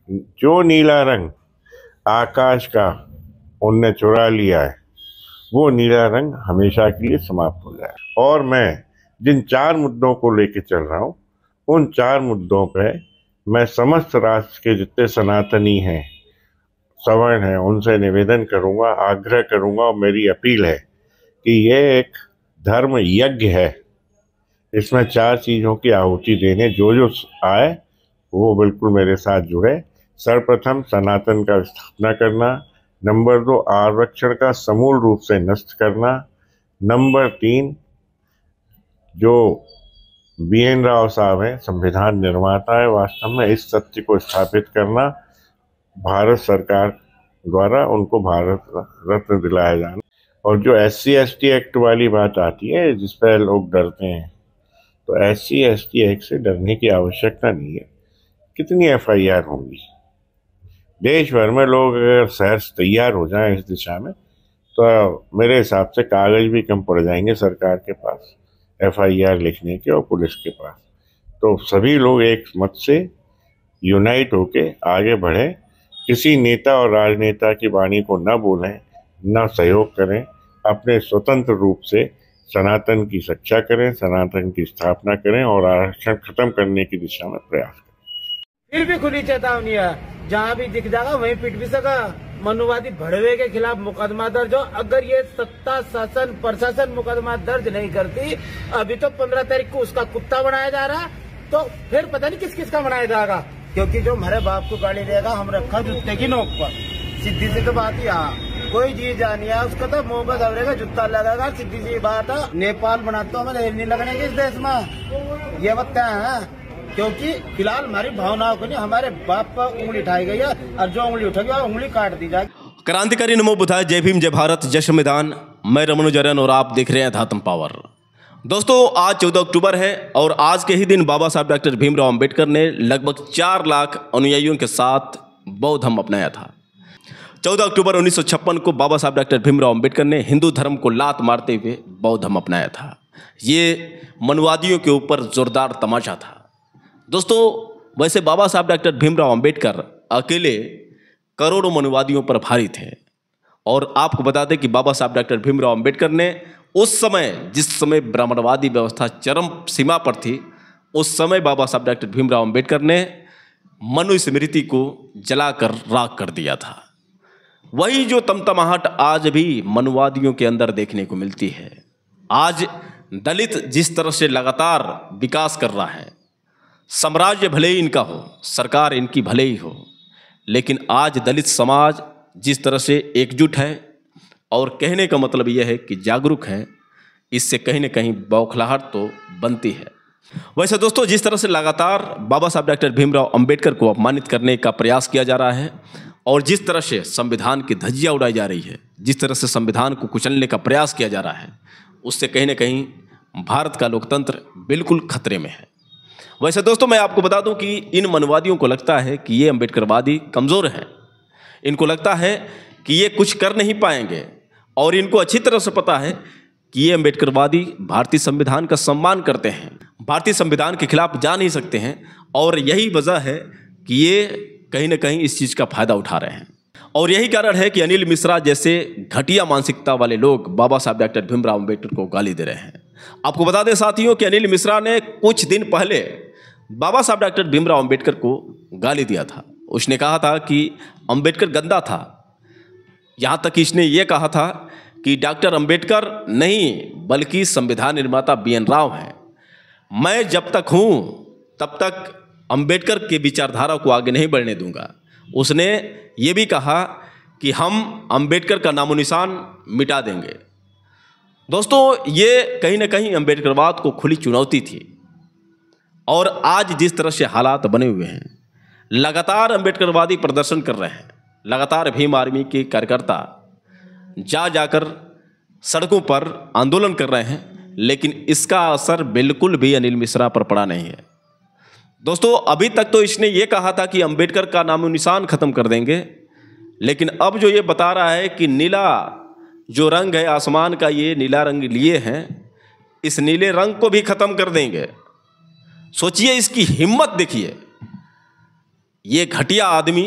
जो नीला रंग आकाश का उनने चुरा लिया है, वो नीला रंग हमेशा के लिए समाप्त हो जाए। और मैं जिन 4 मुद्दों को लेकर चल रहा हूँ, उन 4 मुद्दों पे मैं समस्त राष्ट्र के जितने सनातनी हैं, सवर्ण हैं, उनसे निवेदन करूंगा, आग्रह करूंगा और मेरी अपील है कि ये एक धर्म यज्ञ है। इसमें 4 चीज़ों की आहुति देने जो जो आए वो बिल्कुल मेरे साथ जुड़े। सर्वप्रथम सनातन का स्थापना करना, नंबर 2 आरक्षण का समूल रूप से नष्ट करना, नंबर 3 जो BN राव साहब हैं, संविधान निर्माता है, वास्तव में इस सत्य को स्थापित करना, भारत सरकार द्वारा उनको भारत रत्न दिलाया जाना। और जो SC ST एक्ट वाली बात आती है जिस पर लोग डरते हैं, तो SC ST एक्ट से डरने की आवश्यकता नहीं है। कितनी FIR होंगी? देश भर में लोग अगर सहर्ष तैयार हो जाएं इस दिशा में, तो मेरे हिसाब से कागज भी कम पड़ जाएंगे सरकार के पास FIR लिखने के और पुलिस के पास। तो सभी लोग एक मत से यूनाइट होके आगे बढ़े, किसी नेता और राजनेता की वाणी को न बोलें, न सहयोग करें, अपने स्वतंत्र रूप से सनातन की रक्षा करें, सनातन की स्थापना करें और आरक्षण खत्म करने की दिशा में प्रयास करें। फिर भी खुली चेतावनी है, जहाँ भी दिख जाएगा वहीं पिट भी सका। मनुवादी भड़वे के खिलाफ मुकदमा दर्ज हो। अगर ये सत्ता शासन प्रशासन मुकदमा दर्ज नहीं करती, अभी तो 15 तारीख को उसका कुत्ता बनाया जा रहा, तो फिर पता नहीं किस किस का बनाया जाएगा। क्योंकि जो हमारे बाप को गाड़ी देगा, हम रखा जूते की नोक पर। सीधी सी तो बात ही कोई चीज जानी है उसका तो मुंह पर दबरेगा, जूता लगेगा। सीधी सी बात है। नेपाल बनाते हो हमें नहीं लगने की इस देश में, ये बात क्या है? क्योंकि फिलहाल हमारी भावनाओं को नहीं, हमारे बाप पर उंगली उठाई गई है और जो उंगली उठेगी वो उंगली काट दी जाएगी। क्रांतिकारी नमो बुद्धाय, जय भीम, जय भारत, जय संविधान। मैं रमनुजरन और आप देख रहे हैं धातम पावर। दोस्तों, आज 14 अक्टूबर है और आज के ही दिन बाबा साहब डॉक्टर भीमराव अंबेडकर ने लगभग 4 लाख अनुयायियों के साथ बौद्ध धर्म अपनाया था। 14 अक्टूबर 1956 को बाबा साहब डॉक्टर भीमराव अंबेडकर ने हिंदू धर्म को लात मारते हुए बौद्ध धर्म अपनाया था। ये मनवादियों के ऊपर जोरदार तमाचा था। दोस्तों, वैसे बाबा साहब डॉक्टर भीमराव अंबेडकर अकेले करोड़ों मनुवादियों पर भारी थे। और आपको बता दें कि बाबा साहब डॉक्टर भीमराव अंबेडकर ने उस समय, जिस समय ब्राह्मणवादी व्यवस्था चरम सीमा पर थी, उस समय बाबा साहब डॉक्टर भीमराव अंबेडकर ने मनुस्मृति को जलाकर राख कर दिया था। वही जो तमतमाहट आज भी मनुवादियों के अंदर देखने को मिलती है। आज दलित जिस तरह से लगातार विकास कर रहा है, साम्राज्य भले ही इनका हो, सरकार इनकी भले ही हो, लेकिन आज दलित समाज जिस तरह से एकजुट है और कहने का मतलब यह है कि जागरूक है, इससे कहीं न कहीं बौखलाहट तो बनती है। वैसे दोस्तों, जिस तरह से लगातार बाबा साहब डॉक्टर भीमराव अंबेडकर को अपमानित करने का प्रयास किया जा रहा है और जिस तरह से संविधान की धज्जियाँ उड़ाई जा रही है, जिस तरह से संविधान को कुचलने का प्रयास किया जा रहा है, उससे कहीं न कहीं भारत का लोकतंत्र बिल्कुल खतरे में है। वैसे दोस्तों, मैं आपको बता दूं कि इन मनवादियों को लगता है कि ये अंबेडकरवादी कमज़ोर हैं। इनको लगता है कि ये कुछ कर नहीं पाएंगे और इनको अच्छी तरह से पता है कि ये अंबेडकरवादी भारतीय संविधान का सम्मान करते हैं, भारतीय संविधान के खिलाफ जा नहीं सकते हैं। और यही वजह है कि ये कहीं ना कहीं इस चीज़ का फ़ायदा उठा रहे हैं। और यही कारण है कि अनिल मिश्रा जैसे घटिया मानसिकता वाले लोग बाबा साहब डॉक्टर भीमराव अंबेडकर को गाली दे रहे हैं। आपको बता दें साथियों कि अनिल मिश्रा ने कुछ दिन पहले बाबा साहब डॉक्टर भीमराव अंबेडकर को गाली दिया था। उसने कहा था कि अंबेडकर गंदा था। यहाँ तक इसने ये कहा था कि डॉक्टर अंबेडकर नहीं बल्कि संविधान निर्माता BN राव हैं। मैं जब तक हूँ तब तक अंबेडकर के विचारधारा को आगे नहीं बढ़ने दूंगा। उसने ये भी कहा कि हम अंबेडकर का नामो निशान मिटा देंगे। दोस्तों, ये कहीं ना कहीं अंबेडकरवाद को खुली चुनौती थी। और आज जिस तरह से हालात बने हुए हैं, लगातार अंबेडकरवादी प्रदर्शन कर रहे हैं, लगातार भीम आर्मी के कार्यकर्ता जाकर सड़कों पर आंदोलन कर रहे हैं, लेकिन इसका असर बिल्कुल भी अनिल मिश्रा पर पड़ा नहीं है। दोस्तों, अभी तक तो इसने ये कहा था कि अंबेडकर का नामो निशान खत्म कर देंगे, लेकिन अब जो ये बता रहा है कि नीला जो रंग है आसमान का, ये नीला रंग लिए हैं, इस नीले रंग को भी खत्म कर देंगे। सोचिए, इसकी हिम्मत देखिए। ये घटिया आदमी,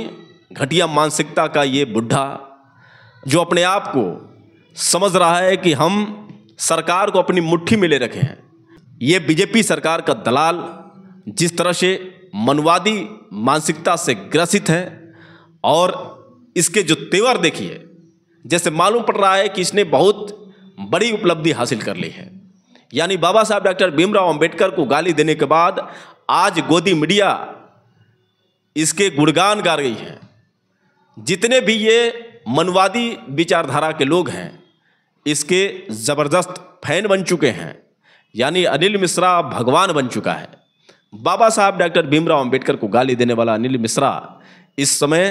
घटिया मानसिकता का ये बुढ़ा जो अपने आप को समझ रहा है कि हम सरकार को अपनी मुट्ठी में ले रखे हैं, ये बीजेपी सरकार का दलाल जिस तरह से मनवादी मानसिकता से ग्रसित है, और इसके जो तेवर देखिए, जैसे मालूम पड़ रहा है कि इसने बहुत बड़ी उपलब्धि हासिल कर ली है। यानी बाबा साहब डॉक्टर भीमराव अंबेडकर को गाली देने के बाद आज गोदी मीडिया इसके गुणगान गा रही है। जितने भी ये मनवादी विचारधारा के लोग हैं इसके ज़बरदस्त फैन बन चुके हैं। यानी अनिल मिश्रा भगवान बन चुका है। बाबा साहब डॉक्टर भीमराव अंबेडकर को गाली देने वाला अनिल मिश्रा इस समय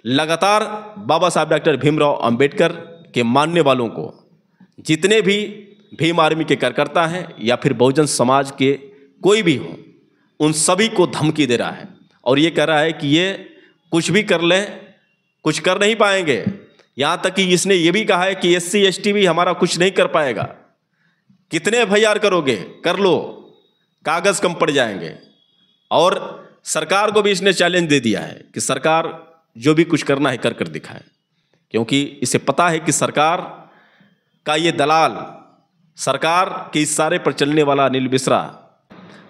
लगातार बाबा साहब डॉक्टर भीमराव अंबेडकर के मानने वालों को, जितने भी भीम आर्मी के कार्यकर्ता हैं या फिर बहुजन समाज के कोई भी हो, उन सभी को धमकी दे रहा है और ये कह रहा है कि ये कुछ भी कर लें, कुछ कर नहीं पाएंगे। यहाँ तक कि इसने ये भी कहा है कि SC ST भी हमारा कुछ नहीं कर पाएगा। कितने FIR करोगे, कर लो, कागज़ कम पड़ जाएंगे। और सरकार को भी इसने चैलेंज दे दिया है कि सरकार जो भी कुछ करना है कर कर दिखाए, क्योंकि इसे पता है कि सरकार का ये दलाल, सरकार के इस सारे पर चलने वाला अनिल मिश्रा,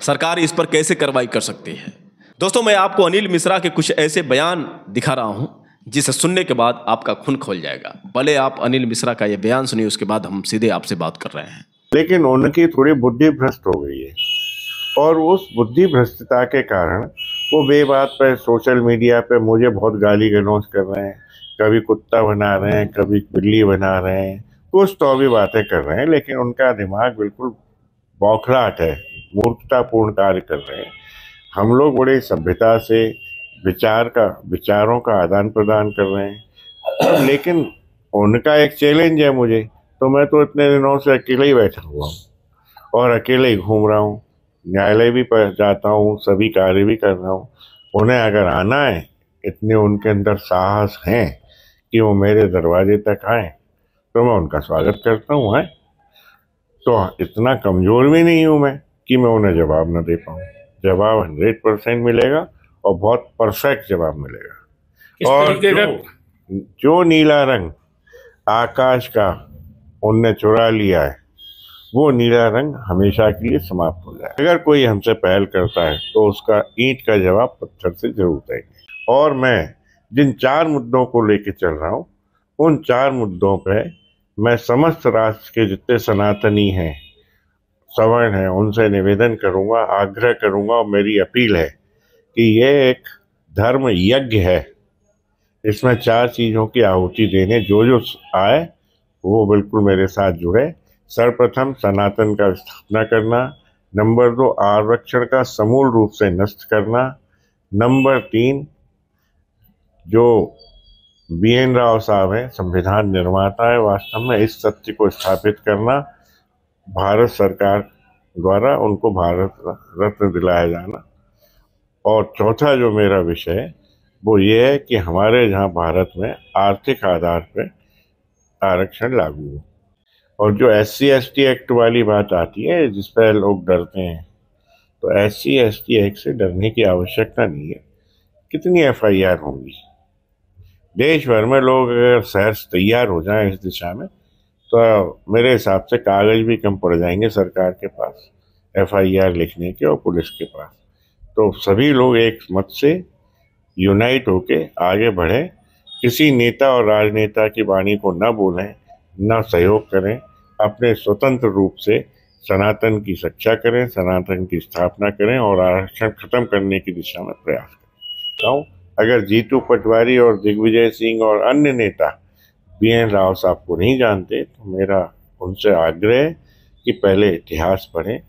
सरकार इस पर कैसे कार्रवाई कर सकती है। दोस्तों, मैं आपको अनिल मिश्रा के कुछ ऐसे बयान दिखा रहा हूं जिसे सुनने के बाद आपका खून खोल जाएगा। भले आप अनिल मिश्रा का ये बयान सुनिए, उसके बाद हम सीधे आपसे बात कर रहे हैं। लेकिन उनकी थोड़ी बुद्धि भ्रष्ट हो गई है, और उस बुद्धि भ्रष्टता के कारण वो बेबात पे सोशल मीडिया पे मुझे बहुत गाली गलौज कर रहे हैं। कभी कुत्ता बना रहे हैं, कभी बिल्ली बना रहे हैं, कुछ तो भी बातें कर रहे हैं, लेकिन उनका दिमाग बिल्कुल बौखलाहट है, मूर्खतापूर्ण कार्य कर रहे हैं। हम लोग बड़े सभ्यता से विचारों का आदान प्रदान कर रहे हैं, लेकिन उनका एक चैलेंज है मुझे, तो मैं तो इतने दिनों से अकेले ही बैठा हुआ हूँ और अकेले ही घूम रहा हूँ, न्यायालय भी जाता हूँ, सभी कार्य भी कर रहा हूँ। उन्हें अगर आना है, इतने उनके अंदर साहस हैं कि वो मेरे दरवाजे तक आए, तो मैं उनका स्वागत करता हूँ। है तो इतना कमज़ोर भी नहीं हूँ मैं कि मैं उन्हें जवाब न दे पाऊँ। जवाब 100% मिलेगा और बहुत परफेक्ट जवाब मिलेगा। और जो नीला रंग आकाश का उनने चुरा लिया है, वो नीला रंग हमेशा के लिए समाप्त हो जाए। अगर कोई हमसे पहल करता है तो उसका ईंट का जवाब पत्थर से जरूर देंगे। और मैं जिन 4 मुद्दों को लेकर चल रहा हूँ, उन 4 मुद्दों पे मैं समस्त राष्ट्र के जितने सनातनी हैं, सवर्ण हैं, उनसे निवेदन करूँगा, आग्रह करूँगा, और मेरी अपील है कि ये एक धर्म यज्ञ है। इसमें 4 चीज़ों की आहुति देने जो आए वो बिल्कुल मेरे साथ जुड़े। सर्वप्रथम सनातन का स्थापना करना, नंबर 2 आरक्षण का समूल रूप से नष्ट करना, नंबर 3 जो BN राव साहब हैं, संविधान निर्माता है, वास्तव में इस सत्य को स्थापित करना, भारत सरकार द्वारा उनको भारत रत्न दिलाया जाना। और चौथा जो मेरा विषय है वो ये है कि हमारे जहाँ भारत में आर्थिक आधार पर आरक्षण लागू हो। और जो SC ST एक्ट वाली बात आती है जिस पर लोग डरते हैं, तो SC ST एक्ट से डरने की आवश्यकता नहीं है। कितनी FIR होंगी, देश भर में लोग अगर सहर्ष तैयार हो जाएं इस दिशा में, तो मेरे हिसाब से कागज भी कम पड़ जाएंगे सरकार के पास FIR लिखने के और पुलिस के पास। तो सभी लोग एक मत से यूनाइट होके आगे बढ़े, किसी नेता और राजनेता की वाणी को न बोलें, न सहयोग करें, अपने स्वतंत्र रूप से सनातन की रक्षा करें, सनातन की स्थापना करें और आरक्षण खत्म करने की दिशा में प्रयास करें। अगर जीतू पटवारी और दिग्विजय सिंह और अन्य नेता BN राव साहब को नहीं जानते, तो मेरा उनसे आग्रह है कि पहले इतिहास पढ़ें,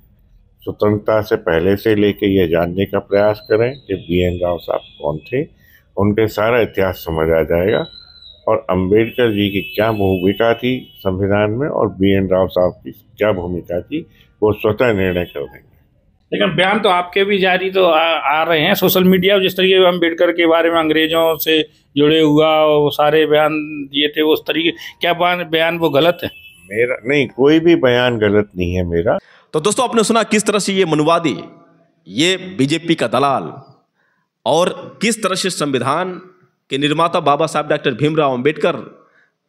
स्वतंत्रता से पहले से लेके ये जानने का प्रयास करें कि BN राव साहब कौन थे। उनके सारा इतिहास समझ आ जाएगा और अंबेडकर जी की क्या भूमिका थी संविधान में और BN राव साहब की क्या भूमिका थी, वो स्वतः निर्णय कर देंगे। लेकिन बयान तो आपके भी जारी तो आ रहे हैं सोशल मीडिया, जिस तरीके अम्बेडकर के बारे में अंग्रेजों से जुड़े हुआ वो सारे बयान दिए थे, उस तरीके क्या बयान वो गलत है? मेरा नहीं, कोई भी बयान गलत नहीं है मेरा। तो दोस्तों, आपने सुना किस तरह से ये मनुवादी, ये बीजेपी का दलाल और किस तरह से संविधान के निर्माता बाबा साहब डॉक्टर भीमराव अंबेडकर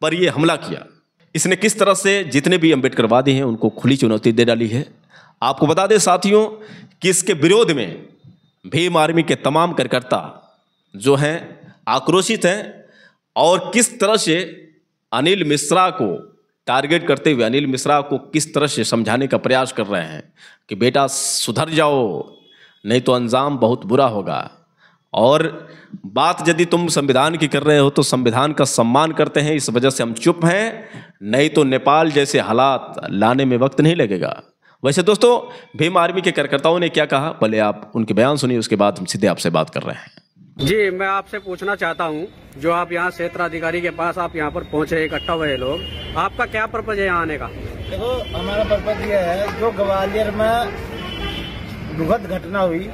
पर यह हमला किया। इसने किस तरह से जितने भी अंबेडकरवादी हैं उनको खुली चुनौती दे डाली है। आपको बता दें साथियों कि इसके विरोध में भीम आर्मी के तमाम कार्यकर्ता जो हैं आक्रोशित हैं और किस तरह से अनिल मिश्रा को टारगेट करते हुए अनिल मिश्रा को किस तरह से समझाने का प्रयास कर रहे हैं कि बेटा सुधर जाओ, नहीं तो अंजाम बहुत बुरा होगा। और बात यदि तुम संविधान की कर रहे हो तो संविधान का सम्मान करते हैं, इस वजह से हम चुप हैं, नहीं तो नेपाल जैसे हालात लाने में वक्त नहीं लगेगा। वैसे दोस्तों भीम आर्मी के कार्यकर्ताओं ने क्या कहा, पहले आप उनके बयान सुनिए, उसके बाद हम सीधे आपसे बात कर रहे हैं। जी, मैं आपसे पूछना चाहता हूं, जो आप यहाँ क्षेत्र अधिकारी के पास आप यहाँ पर पहुंचे, इकट्ठा हुए लोग, आपका क्या पर्पज है यहाँ आने का? देखो हमारा पर्पज ये है, जो ग्वालियर में दुखद घटना हुई,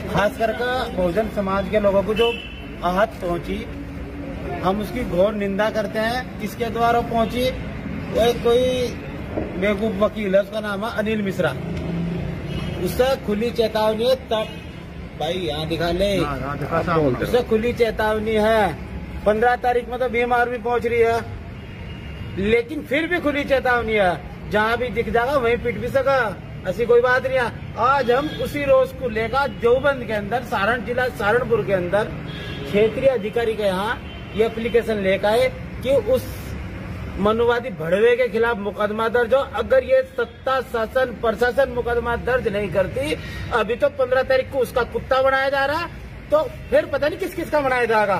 खास करके बहुजन समाज के लोगों को जो आहत पहुंची, हम उसकी घोर निंदा करते हैं। किसके द्वारा पहुंची? वो कोई बेवकूफ वकील है, उसका नाम है अनिल मिश्रा। उससे खुली चेतावनी है, तब भाई यहाँ दिखा ले, उससे खुली चेतावनी है। 15 तारीख में तो भीम आर्मी पहुंच रही है, लेकिन फिर भी खुली चेतावनी है, जहाँ भी दिख जाएगा वहीं पिट भी सका, ऐसी कोई बात नहीं है। आज हम उसी रोज को लेकर देवबंद के अंदर, सारण जिला सहारनपुर के अंदर क्षेत्रीय अधिकारी के यहाँ ये एप्लीकेशन लेकर आए कि उस मनुवादी भड़वे के खिलाफ मुकदमा दर्ज हो। अगर ये सत्ता शासन प्रशासन मुकदमा दर्ज नहीं करती, अभी तो 15 तारीख को उसका कुत्ता बनाया जा रहा है, तो फिर पता नहीं किस किस का बनाया जाएगा।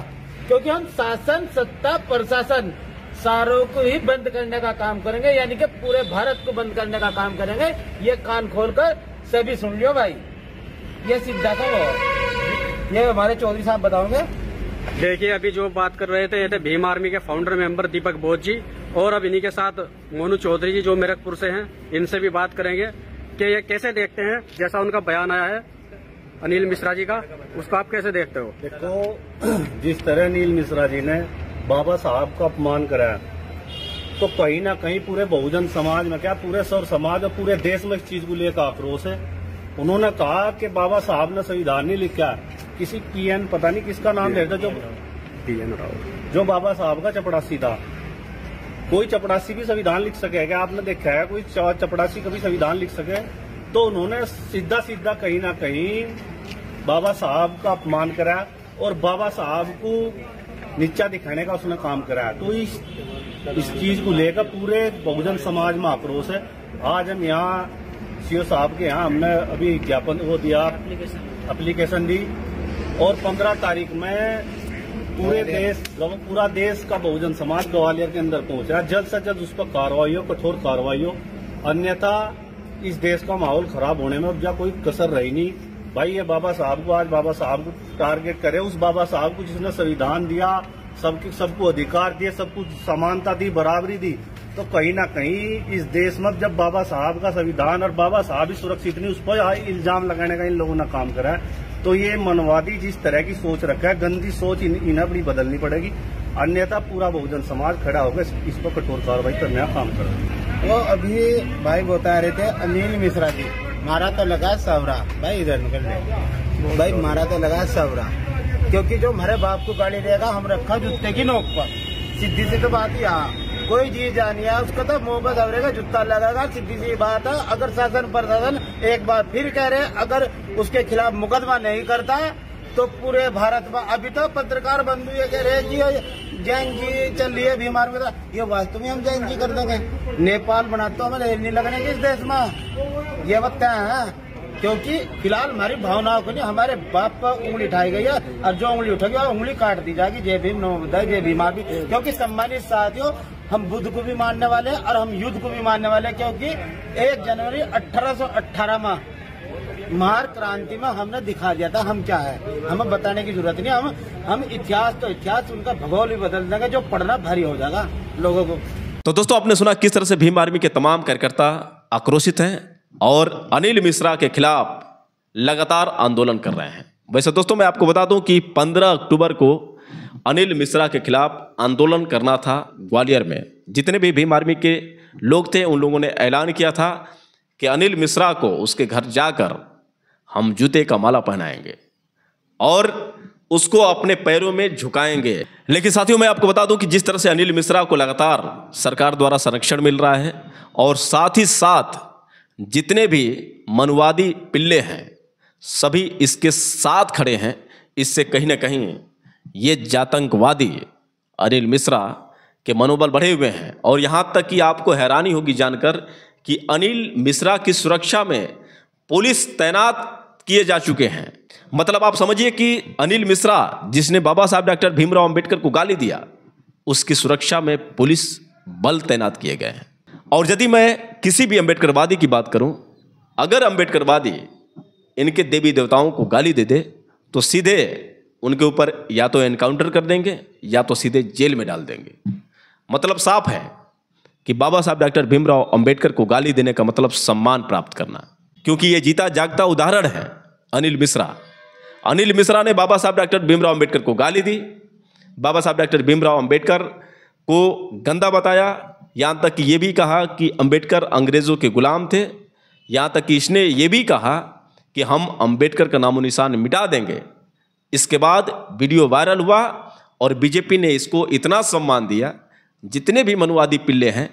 क्योंकि हम शासन सत्ता प्रशासन सारों को ही बंद करने का काम करेंगे, यानी कि पूरे भारत को बंद करने का काम करेंगे। ये कान खोलकर सभी सुन लियो भाई, ये सीधा था वो, ये हमारे चौधरी साहब बताओगे। देखिए, अभी जो बात कर रहे थे ये थे भीम आर्मी के फाउंडर मेंबर दीपक बोध जी, और अब इन्हीं के साथ मोनू चौधरी जी जो मेरठपुर से हैं, इनसे भी बात करेंगे कि ये कैसे देखते हैं, जैसा उनका बयान आया है अनिल मिश्रा जी का, उसको आप कैसे देखते हो? देखो, जिस तरह अनिल मिश्रा जी ने बाबा साहब का अपमान करा है, तो कहीं ना कहीं पूरे बहुजन समाज में, क्या पूरे सौर समाज और पूरे देश में इस चीज को लेकर आक्रोश है। उन्होंने कहा कि बाबा साहब ने संविधान नहीं लिखा, किसी पीएन पता नहीं किसका नाम लेता, जो बाबा साहब का चपड़ासी था। कोई चपड़ासी भी संविधान लिख सके क्या? आपने देखा है कोई चपड़ासी कभी संविधान लिख सके? तो उन्होंने सीधा सीधा कहीं ना कहीं बाबा साहब का अपमान करा और बाबा साहब को नीचा दिखाने का उसने काम करा। तो इस चीज को लेकर पूरे बहुजन समाज में आक्रोश है। आज हम यहाँ सीओ साहब के यहाँ हमने अभी ज्ञापन वो दिया, एप्लीकेशन दी, और 15 तारीख में पूरा देश का बहुजन समाज ग्वालियर के अंदर पहुंचा। जल्द से जल्द उस पर कार्रवाई हो, कठोर कार्रवाई हो, अन्यथा इस देश का माहौल खराब होने में अब जा कोई कसर रही नहीं। भाई ये बाबा साहब को, आज बाबा साहब को टारगेट करे, उस बाबा साहब को जिसने संविधान दिया, सबको अधिकार दिए, सबको समानता दी, बराबरी दी, तो कहीं ना कहीं इस देश में जब बाबा साहब का संविधान और बाबा साहब ही सुरक्षित नहीं, उस पर इल्जाम लगाने का इन लोगों ने काम करा है। तो ये मनवादी जिस तरह की सोच रखा है, गंदी सोच इन्हें अपनी बदलनी पड़ेगी, अन्यथा पूरा बहुजन समाज खड़ा होकर इस पर कठोर कार्रवाई करने का काम करेगा। वो अभी भाई बता रहे थे अनिल मिश्रा जी, मारा तो लगा सवरा, भाई इधर निकल रहे भाई, मारा तो लगा सवरा, क्योंकि जो हमारे बाप को गाड़ी देगा हम रखा जूते की नोक पर। सीधी सी तो बात ही, यहाँ कोई चीज जानी है उसका तो मुंह पर दबरेगा, जूता लगेगा, सीधी सी बात है। अगर शासन प्रशासन एक बार फिर कह रहे, अगर उसके खिलाफ मुकदमा नहीं करता तो पूरे भारत में, अभी तो पत्रकार बंधु ये कह रहे जी जैन जी चल रही है बीमार में, ये वास्तव में हम जैन जी कर देंगे, नेपाल बनाते हमें रेल नहीं लगने की इस देश में, ये वक्त है। क्योंकि फिलहाल हमारी भावनाओं को नहीं, हमारे बाप पर उंगली उठाई गई है, और जो उंगली उठेगी वो उंगली काट दी जाएगी। जय भीम, नमो बुद्धाय, जय भीम आर्मी। क्योंकि सम्मानित साथियों, हम बुद्ध को भी मानने वाले हैं और हम युद्ध को भी मानने वाले हैं, क्योंकि 1 जनवरी 1818 में महार क्रांति में हमने दिखा दिया था हम क्या है, हमें बताने की जरूरत नहीं। हम इतिहास तो इतिहास, उनका भूगोल भी बदल देंगे, जो पढ़ना भारी हो जाएगा लोगों को। तो दोस्तों आपने सुना किस तरह से भीम आर्मी के तमाम कार्यकर्ता आक्रोशित हैं और अनिल मिश्रा के खिलाफ लगातार आंदोलन कर रहे हैं। वैसे दोस्तों मैं आपको बता दूं कि 15 अक्टूबर को अनिल मिश्रा के खिलाफ आंदोलन करना था ग्वालियर में। जितने भी भीम आर्मी के लोग थे उन लोगों ने ऐलान किया था कि अनिल मिश्रा को उसके घर जाकर हम जूते का माला पहनाएंगे। और उसको अपने पैरों में झुकाएंगे। लेकिन साथियों, मैं आपको बता दूं कि जिस तरह से अनिल मिश्रा को लगातार सरकार द्वारा संरक्षण मिल रहा है और साथ ही साथ जितने भी मनुवादी पिल्ले हैं सभी इसके साथ खड़े हैं, इससे कहीं ना कहीं ये जातंकवादी अनिल मिश्रा के मनोबल बढ़े हुए हैं। और यहाँ तक कि आपको हैरानी होगी जानकर कि अनिल मिश्रा की सुरक्षा में पुलिस तैनात किए जा चुके हैं। मतलब आप समझिए कि अनिल मिश्रा जिसने बाबा साहब डॉक्टर भीमराव अंबेडकर को गाली दिया, उसकी सुरक्षा में पुलिस बल तैनात किए गए हैं। और यदि मैं किसी भी अंबेडकरवादी की बात करूं, अगर अंबेडकरवादी इनके देवी देवताओं को गाली दे दे तो सीधे उनके ऊपर या तो एनकाउंटर कर देंगे या तो सीधे जेल में डाल देंगे। मतलब साफ है कि बाबा साहब डॉक्टर भीमराव अंबेडकर को गाली देने का मतलब सम्मान प्राप्त करना, क्योंकि ये जीता जागता उदाहरण है अनिल मिश्रा। अनिल मिश्रा ने बाबा साहब डॉक्टर भीमराव अंबेडकर को गाली दी, बाबा साहब डॉक्टर भीमराव अंबेडकर को गंदा बताया, यहाँ तक कि ये भी कहा कि अंबेडकर अंग्रेज़ों के गुलाम थे। यहाँ तक कि इसने ये भी कहा कि हम अंबेडकर का नामो निशान मिटा देंगे। इसके बाद वीडियो वायरल हुआ और बीजेपी ने इसको इतना सम्मान दिया, जितने भी मनुवादी पिल्ले हैं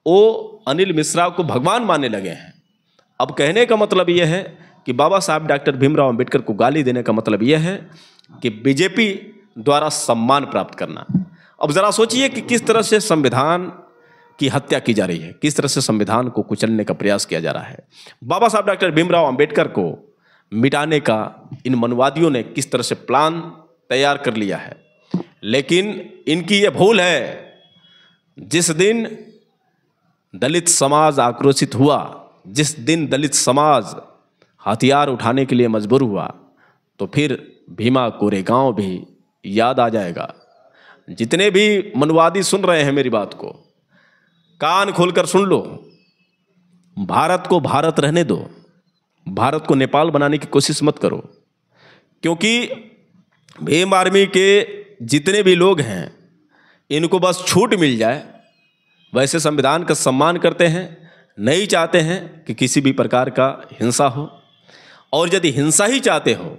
वो अनिल मिश्रा को भगवान मानने लगे हैं। अब कहने का मतलब यह है कि बाबा साहब डॉक्टर भीमराव अंबेडकर को गाली देने का मतलब यह है कि बीजेपी द्वारा सम्मान प्राप्त करना। अब ज़रा सोचिए कि किस तरह से संविधान की हत्या की जा रही है, किस तरह से संविधान को कुचलने का प्रयास किया जा रहा है। बाबा साहब डॉक्टर भीमराव अंबेडकर को मिटाने का इन मनुवादियों ने किस तरह से प्लान तैयार कर लिया है। लेकिन इनकी ये भूल है, जिस दिन दलित समाज आक्रोशित हुआ, जिस दिन दलित समाज हथियार उठाने के लिए मजबूर हुआ, तो फिर भीमा कोरेगांव भी याद आ जाएगा। जितने भी मनुवादी सुन रहे हैं मेरी बात को, कान खोलकर सुन लो। भारत को भारत रहने दो, भारत को नेपाल बनाने की कोशिश मत करो, क्योंकि भीम आर्मी के जितने भी लोग हैं इनको बस छूट मिल जाए। वैसे संविधान का सम्मान करते हैं, नहीं चाहते हैं कि किसी भी प्रकार का हिंसा हो, और यदि हिंसा ही चाहते हो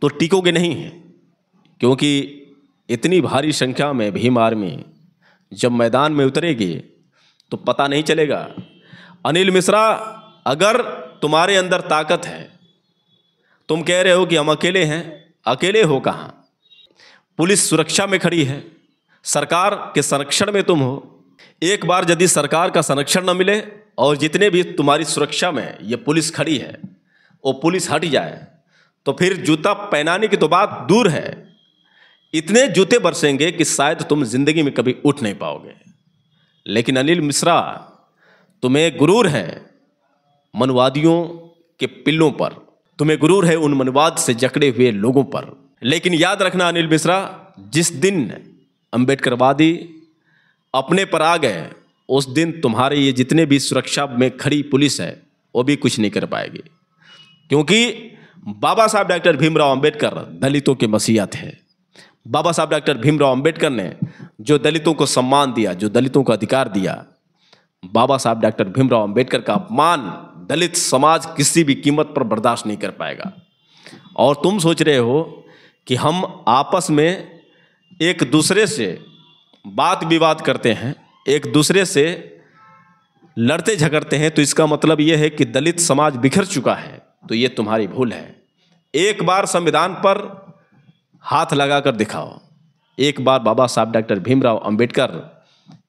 तो टिकोगे नहीं हैं, क्योंकि इतनी भारी संख्या में भीम आर्मी जब मैदान में उतरेगी तो पता नहीं चलेगा। अनिल मिश्रा, अगर तुम्हारे अंदर ताकत है, तुम कह रहे हो कि हम अकेले हैं, अकेले हो कहाँ? पुलिस सुरक्षा में खड़ी है, सरकार के संरक्षण में तुम हो। एक बार यदि सरकार का संरक्षण न मिले और जितने भी तुम्हारी सुरक्षा में ये पुलिस खड़ी है वो पुलिस हट जाए, तो फिर जूता पहनाने की तो बात दूर है, इतने जूते बरसेंगे कि शायद तुम जिंदगी में कभी उठ नहीं पाओगे। लेकिन अनिल मिश्रा, तुम्हें गुरूर है मनुवादियों के पिल्लों पर, तुम्हें गुरूर है उन मनुवाद से जकड़े हुए लोगों पर। लेकिन याद रखना अनिल मिश्रा, जिस दिन अंबेडकरवादी अपने पर आ गए, उस दिन तुम्हारे ये जितने भी सुरक्षा में खड़ी पुलिस है वो भी कुछ नहीं कर पाएगी, क्योंकि बाबा साहब डॉक्टर भीमराव अंबेडकर दलितों के मसीहा थे। बाबा साहब डॉक्टर भीमराव अंबेडकर ने जो दलितों को सम्मान दिया, जो दलितों को अधिकार दिया, बाबा साहब डॉक्टर भीमराव अंबेडकर का अपमान दलित समाज किसी भी कीमत पर बर्दाश्त नहीं कर पाएगा। और तुम सोच रहे हो कि हम आपस में एक दूसरे से बात विवाद करते हैं, एक दूसरे से लड़ते झगड़ते हैं, तो इसका मतलब यह है कि दलित समाज बिखर चुका है। तो ये तुम्हारी भूल है। एक बार संविधान पर हाथ लगाकर दिखाओ, एक बार बाबा साहब डॉक्टर भीमराव अंबेडकर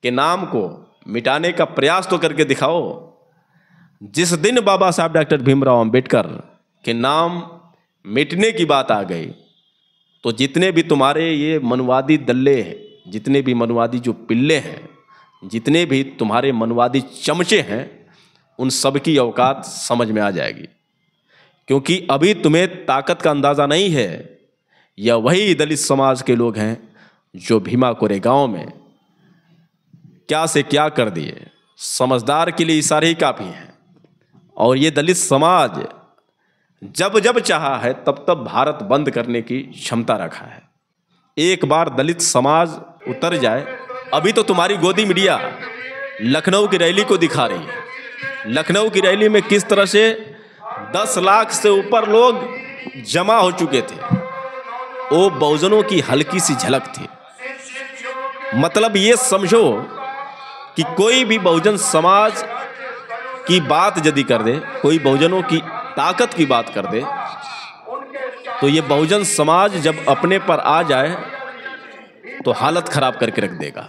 के नाम को मिटाने का प्रयास तो करके दिखाओ। जिस दिन बाबा साहब डॉक्टर भीमराव अंबेडकर के नाम मिटने की बात आ गई, तो जितने भी तुम्हारे ये मनुवादी दल्ले हैं, जितने भी मनुवादी जो पिल्ले हैं, जितने भी तुम्हारे मनुवादी चमचे हैं, उन सब की औकात समझ में आ जाएगी। क्योंकि अभी तुम्हें ताकत का अंदाज़ा नहीं है। यह वही दलित समाज के लोग हैं जो भीमा कोरेगांव में क्या से क्या कर दिए। समझदार के लिए इशारे ही काफ़ी हैं। और ये दलित समाज जब जब चाहा है तब तब भारत बंद करने की क्षमता रखा है। एक बार दलित समाज उतर जाए। अभी तो तुम्हारी गोदी मीडिया लखनऊ की रैली को दिखा रही है। लखनऊ की रैली में किस तरह से 10 लाख से ऊपर लोग जमा हो चुके थे, वो बहुजनों की हल्की सी झलक थी। मतलब ये समझो कि कोई भी बहुजन समाज की बात यदि कर दे, कोई बहुजनों की ताकत की बात कर दे, तो ये बहुजन समाज जब अपने पर आ जाए तो हालत खराब करके रख देगा।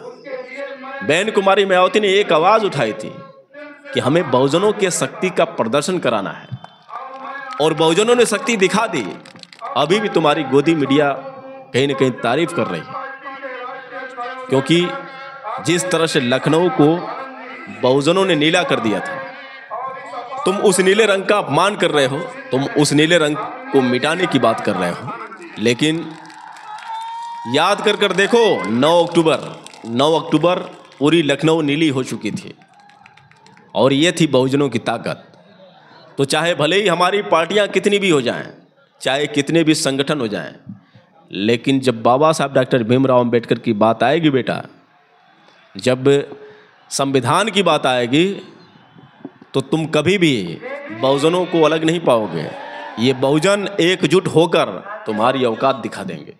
बहन कुमारी मायावती ने एक आवाज उठाई थी कि हमें बहुजनों के शक्ति का प्रदर्शन कराना है, और बहुजनों ने शक्ति दिखा दी। अभी भी तुम्हारी गोदी मीडिया कहीं न कहीं तारीफ कर रही है, क्योंकि जिस तरह से लखनऊ को बहुजनों ने नीला कर दिया था, तुम उस नीले रंग का अपमान कर रहे हो, तुम उस नीले रंग को मिटाने की बात कर रहे हो। लेकिन याद कर कर देखो, 9 अक्टूबर पूरी लखनऊ नीली हो चुकी थी, और ये थी बहुजनों की ताकत। तो चाहे भले ही हमारी पार्टियां कितनी भी हो जाएं, चाहे कितने भी संगठन हो जाएं, लेकिन जब बाबा साहब डॉक्टर भीमराव अंबेडकर की बात आएगी बेटा, जब संविधान की बात आएगी, तो तुम कभी भी बहुजनों को अलग नहीं पाओगे। ये बहुजन एकजुट होकर तुम्हारी औकात दिखा देंगे।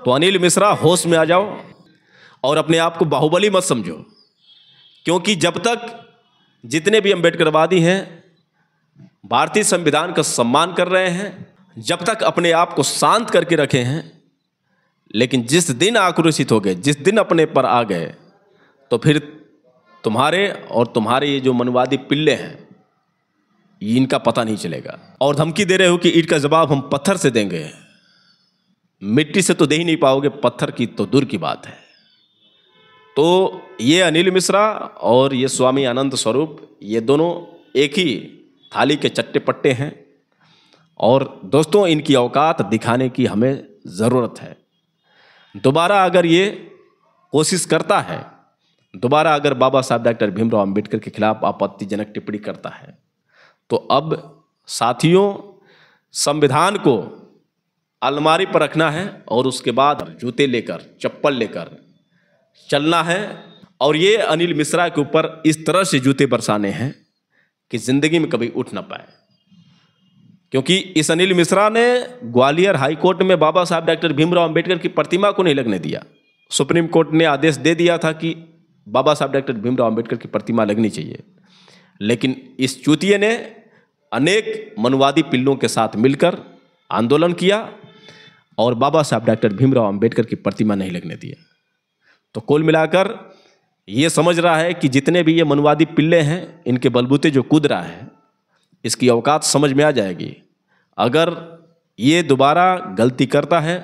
तो अनिल मिश्रा, होश में आ जाओ और अपने आप को बाहुबली मत समझो, क्योंकि जब तक जितने भी अंबेडकरवादी हैं भारतीय संविधान का सम्मान कर रहे हैं, जब तक अपने आप को शांत करके रखे हैं, लेकिन जिस दिन आक्रोशित हो गए, जिस दिन अपने पर आ गए, तो फिर तुम्हारे और तुम्हारे ये जो मनुवादी पिल्ले हैं, इनका पता नहीं चलेगा। और धमकी दे रहे हो कि ईंट का जवाब हम पत्थर से देंगे। मिट्टी से तो दे ही नहीं पाओगे, पत्थर की तो दूर की बात है। तो ये अनिल मिश्रा और ये स्वामी आनंद स्वरूप, ये दोनों एक ही थाली के चट्टे पट्टे हैं, और दोस्तों इनकी औकात दिखाने की हमें ज़रूरत है। दोबारा अगर ये कोशिश करता है, दोबारा अगर बाबा साहब डॉक्टर भीमराव अंबेडकर के खिलाफ आपत्तिजनक टिप्पणी करता है, तो अब साथियों संविधान को अलमारी पर रखना है, और उसके बाद जूते लेकर, चप्पल लेकर चलना है। और ये अनिल मिश्रा के ऊपर इस तरह से जूते बरसाने हैं कि जिंदगी में कभी उठ ना पाए, क्योंकि इस अनिल मिश्रा ने ग्वालियर हाई कोर्ट में बाबा साहब डॉक्टर भीमराव अंबेडकर की प्रतिमा को नहीं लगने दिया। सुप्रीम कोर्ट ने आदेश दे दिया था कि बाबा साहब डॉक्टर भीमराव अंबेडकर की प्रतिमा लगनी चाहिए, लेकिन इस चूतिए ने अनेक मनुवादी पिल्लों के साथ मिलकर आंदोलन किया और बाबा साहब डॉक्टर भीमराव अंबेडकर की प्रतिमा नहीं लगने दिया। तो कुल मिलाकर ये समझ रहा है कि जितने भी ये मनुवादी पिल्ले हैं, इनके बलबूते जो कूद रहा है, इसकी औकात समझ में आ जाएगी। अगर ये दोबारा गलती करता है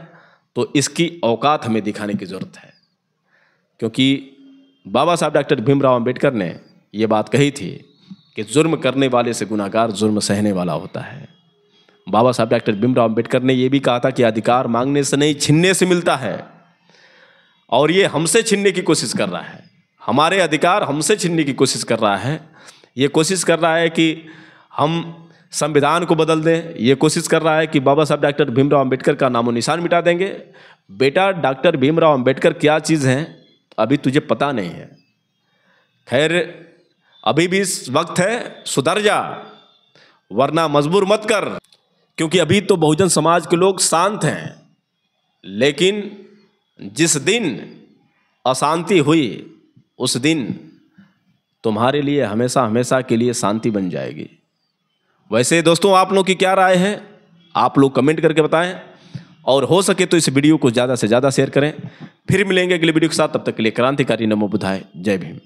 तो इसकी औकात हमें दिखाने की ज़रूरत है, क्योंकि बाबा साहब डॉक्टर भीमराव अंबेडकर ने ये बात कही थी कि जुर्म करने वाले से गुनाहगार जुर्म सहने वाला होता है। बाबा साहब डॉक्टर भीमराव अंबेडकर ने यह भी कहा था कि अधिकार मांगने से नहीं, छीनने से मिलता है, और ये हमसे छीनने की कोशिश कर रहा है। हमारे अधिकार हमसे छीनने की कोशिश कर रहा है। ये कोशिश कर रहा है कि हम संविधान को बदल दें, ये कोशिश कर रहा है कि बाबा साहब डॉक्टर भीमराव अंबेडकर का नामो निशान मिटा देंगे। बेटा, डॉक्टर भीमराव अंबेडकर क्या चीज़ हैं अभी तुझे पता नहीं है। खैर, अभी भी वक्त है, सुधर जा, वरना मजबूर मत कर, क्योंकि अभी तो बहुजन समाज के लोग शांत हैं, लेकिन जिस दिन अशांति हुई उस दिन तुम्हारे लिए हमेशा हमेशा के लिए शांति बन जाएगी। वैसे दोस्तों, आप लोग की क्या राय है, आप लोग कमेंट करके बताएं, और हो सके तो इस वीडियो को ज़्यादा से ज़्यादा शेयर करें। फिर मिलेंगे अगले वीडियो के साथ, तब तक के लिए क्रांतिकारी नमो बुद्धाय, जय भीम।